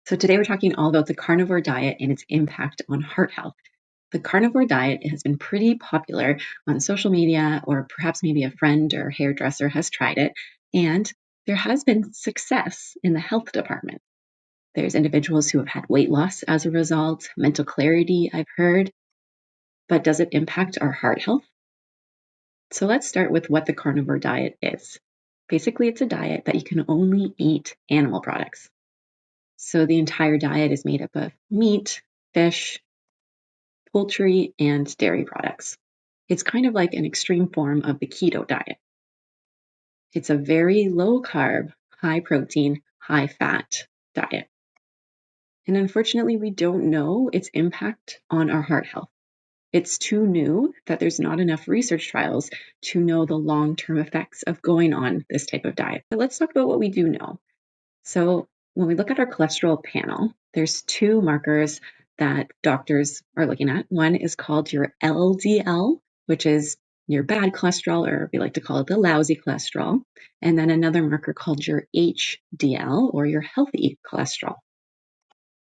So today we're talking all about the carnivore diet and its impact on heart health. The carnivore diet has been pretty popular on social media, or perhaps maybe a friend or hairdresser has tried it, and there has been success in the health department. There's individuals who have had weight loss as a result, mental clarity, I've heard, but does it impact our heart health? So let's start with what the carnivore diet is. Basically, it's a diet that you can only eat animal products. So the entire diet is made up of meat, fish, poultry, and dairy products. It's kind of like an extreme form of the keto diet. It's a very low carb, high protein, high fat diet. And unfortunately, we don't know its impact on our heart health. It's too new that there's not enough research trials to know the long-term effects of going on this type of diet. But let's talk about what we do know. So when we look at our cholesterol panel, there's two markers that doctors are looking at. One is called your LDL, which is your bad cholesterol, or we like to call it the lousy cholesterol. And then another marker called your HDL, or your healthy cholesterol.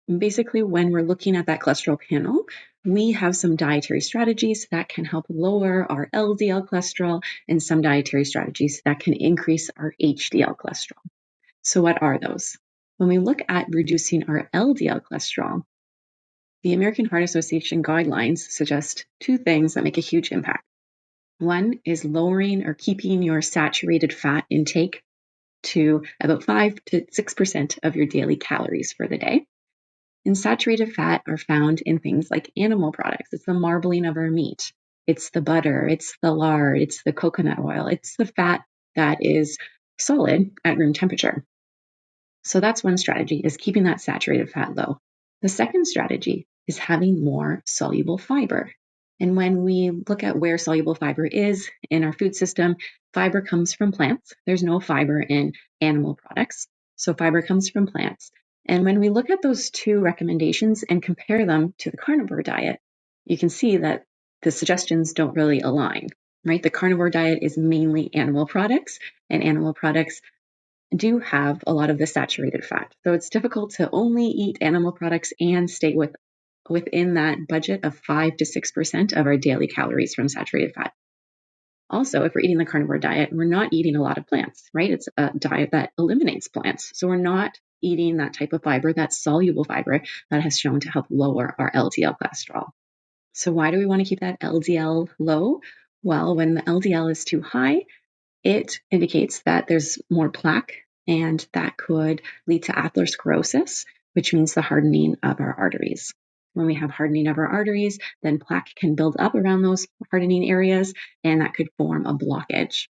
And basically, when we're looking at that cholesterol panel, we have some dietary strategies that can help lower our LDL cholesterol and some dietary strategies that can increase our HDL cholesterol. So what are those? When we look at reducing our LDL cholesterol, the American Heart Association guidelines suggest two things that make a huge impact. One is lowering or keeping your saturated fat intake to about 5 to 6% of your daily calories for the day. And saturated fat are found in things like animal products. It's the marbling of our meat. It's the butter. It's the lard. It's the coconut oil. It's the fat that is solid at room temperature. So that's one strategy, is keeping that saturated fat low. The second strategy is having more soluble fiber. And when we look at where soluble fiber is in our food system, fiber comes from plants. There's no fiber in animal products. So fiber comes from plants. And when we look at those two recommendations and compare them to the carnivore diet, you can see that the suggestions don't really align, right? The carnivore diet is mainly animal products, and animal products do have a lot of the saturated fat. So it's difficult to only eat animal products and stay within that budget of 5 to 6% of our daily calories from saturated fat. Also, if we're eating the carnivore diet, we're not eating a lot of plants, right? It's a diet that eliminates plants. So we're not eating that type of fiber, that soluble fiber that has shown to help lower our LDL cholesterol. So why do we want to keep that LDL low? Well, when the LDL is too high, it indicates that there's more plaque, and that could lead to atherosclerosis, which means the hardening of our arteries. When we have hardening of our arteries, then plaque can build up around those hardening areas, and that could form a blockage.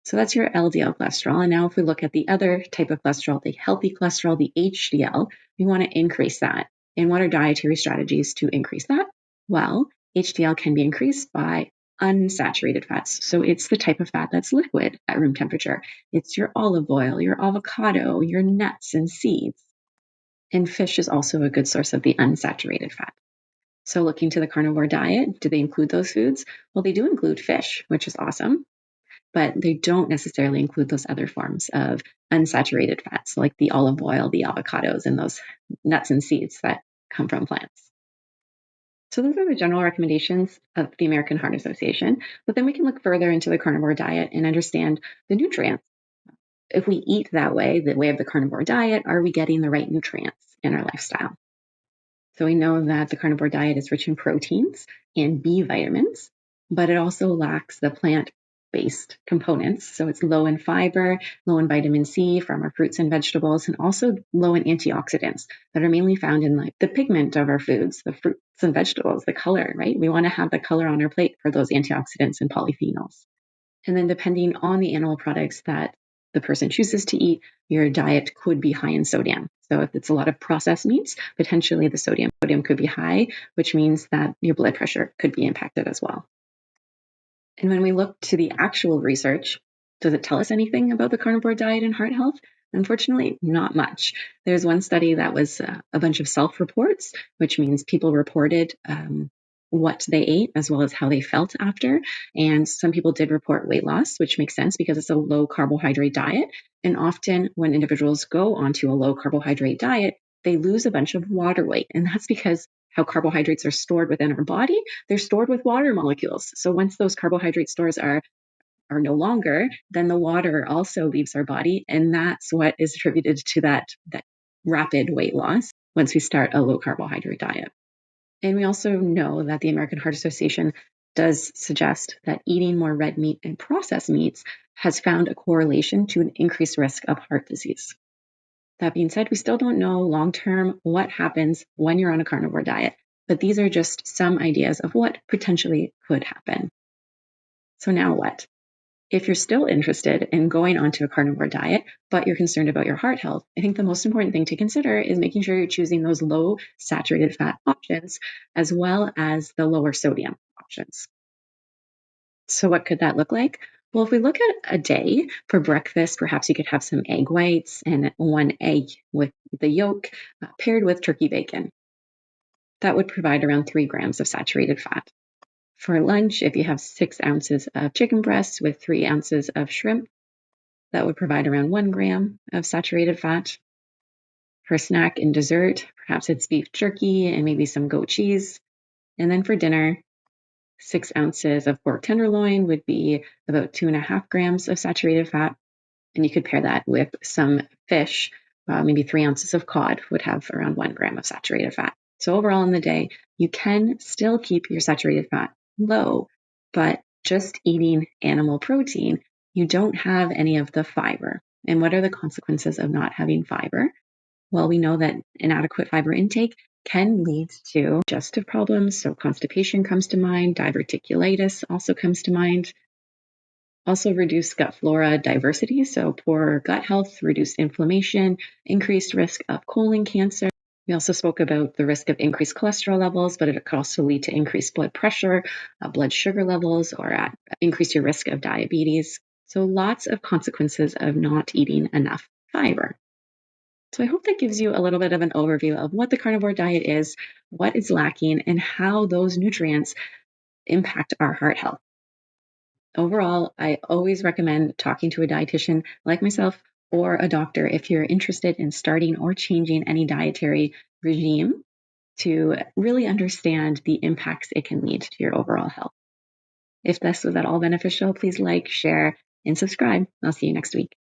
So that's your LDL cholesterol. And now if we look at the other type of cholesterol, the healthy cholesterol, the HDL, we want to increase that. And what are dietary strategies to increase that? Well, HDL can be increased by unsaturated fats. So it's the type of fat that's liquid at room temperature. It's your olive oil, your avocado, your nuts and seeds. And fish is also a good source of the unsaturated fat. So looking to the carnivore diet, do they include those foods? Well, they do include fish, which is awesome, but they don't necessarily include those other forms of unsaturated fats, like the olive oil, the avocados, and those nuts and seeds that come from plants. So those are the general recommendations of the American Heart Association, but then we can look further into the carnivore diet and understand the nutrients. If we eat that way, the way of the carnivore diet, are we getting the right nutrients in our lifestyle? So we know that the carnivore diet is rich in proteins and B vitamins, but it also lacks the plant-based components. So it's low in fiber, low in vitamin C from our fruits and vegetables, and also low in antioxidants that are mainly found in like the pigment of our foods, the fruits and vegetables, the color, right? We want to have the color on our plate for those antioxidants and polyphenols. And then depending on the animal products that the person chooses to eat, your diet could be high in sodium. So if it's a lot of processed meats, potentially the sodium could be high, which means that your blood pressure could be impacted as well. And when we look to the actual research, does it tell us anything about the carnivore diet and heart health? Unfortunately, not much. There's one study that was a bunch of self-reports, which means people reported what they ate as well as how they felt after. And some people did report weight loss, which makes sense because it's a low carbohydrate diet. And often when individuals go onto a low carbohydrate diet, they lose a bunch of water weight. And that's because how carbohydrates are stored within our body, they're stored with water molecules. So once those carbohydrate stores are no longer, then the water also leaves our body. And that's what is attributed to that rapid weight loss once we start a low carbohydrate diet. And we also know that the American Heart Association does suggest that eating more red meat and processed meats has found a correlation to an increased risk of heart disease. That being said, we still don't know long-term what happens when you're on a carnivore diet, but these are just some ideas of what potentially could happen. So now what? If you're still interested in going onto a carnivore diet, but you're concerned about your heart health, I think the most important thing to consider is making sure you're choosing those low saturated fat options as well as the lower sodium options. So what could that look like? Well, if we look at a day for breakfast, perhaps you could have some egg whites and one egg with the yolk paired with turkey bacon. That would provide around 3 grams of saturated fat. For lunch, if you have 6 ounces of chicken breast with 3 ounces of shrimp, that would provide around 1 gram of saturated fat. For snack and dessert, perhaps it's beef jerky and maybe some goat cheese. And then for dinner, 6 ounces of pork tenderloin would be about 2.5 grams of saturated fat. And you could pair that with some fish, maybe 3 ounces of cod would have around 1 gram of saturated fat. So overall in the day, you can still keep your saturated fat low, but just eating animal protein, you don't have any of the fiber. And what are the consequences of not having fiber? Well, we know that inadequate fiber intake can lead to digestive problems. So constipation comes to mind, diverticulitis also comes to mind. Also reduced gut flora diversity, so poor gut health, reduced inflammation, increased risk of colon cancer. We also spoke about the risk of increased cholesterol levels, but it could also lead to increased blood pressure, blood sugar levels, or increase your risk of diabetes. So lots of consequences of not eating enough fiber. So I hope that gives you a little bit of an overview of what the carnivore diet is, what is lacking, and how those nutrients impact our heart health. Overall, I always recommend talking to a dietitian like myself or a doctor if you're interested in starting or changing any dietary regime to really understand the impacts it can lead to your overall health. If this was at all beneficial, please like, share, and subscribe. I'll see you next week.